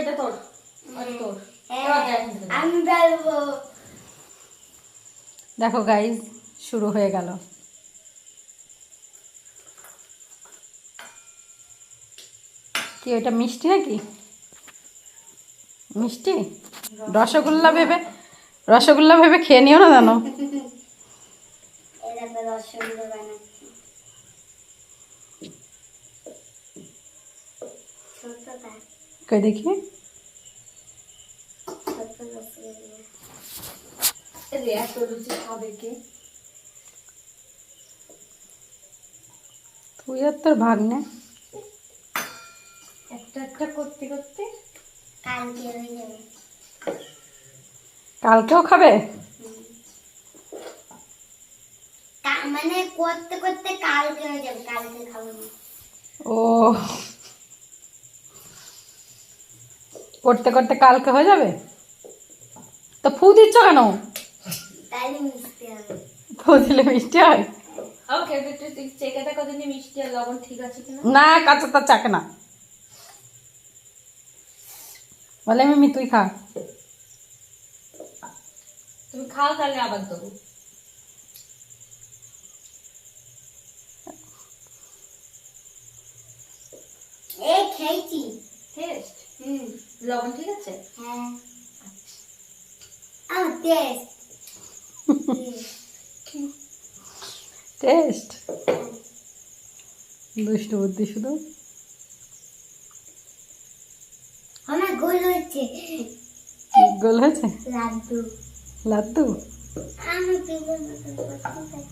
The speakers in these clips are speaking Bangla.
এটা তোর তোর আমি বেলবো। দেখো গাইস শুরু হয়ে গেল। কি ওটা মিষ্টি নাকি? মিষ্টি রসগোল্লা ভেবে খেয়ে নিও না জানো। কই দেখি তুই আর তোর ভাগ্নে একটা একটা করতে করতে কালকেও খাবে? মানে করতে করতে কালকে হয়ে যাবে, কালকে খাবো না। ও করতে করতে কালকে হয়ে যাবে তো ফু দিচ্ছ কেন? তাইলে মিষ্টি হবে। ফু দিলে মিষ্টি হয়? ওকে একটু চেকে দেখো দিনে মিষ্টি আর লবণ ঠিক আছে কিনা। না কাঁচা তার চাকে না বলে মিমি তুই খা। তুমি খাও তাহলে আবার দেবো। এই খেয়েছি। টেস্ট লবণ ঠিক আছে? হ্যাঁ আমার টেস্ট টেস্ট দুষ্টু বুদ্ধি শুধু। আমার গোল হচ্ছে। গোল হয়েছে লাড্ডু লাড্ডু। আমি পিগল মতন করতে পারি।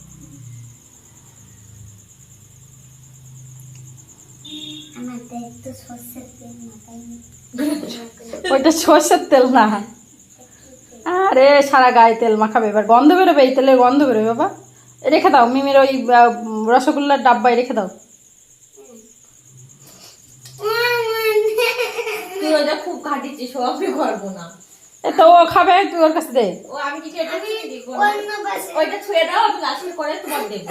আমার তো একটু সর্ষের তেল মাথায় ওইটা সর্ষের তেল না, আরে সারা গায়ে তেল মাখাবে, এবার গন্ধ বেরোবে, এই তেলের গন্ধ বেরোবে বাবা। রেখে দাও মিমির ওই রসগোল্লার ডাব্বায় রেখে দাও। তুই ওইটা খুব ঘাটিছিস, ও আমি করবো না। এ তো ও খাবে, তুই ওর কাছে দে। ও আমি কিছু এটা ওইটা ছুঁয়ে দাও, আমি লাস্টে করে তোমার দেবো।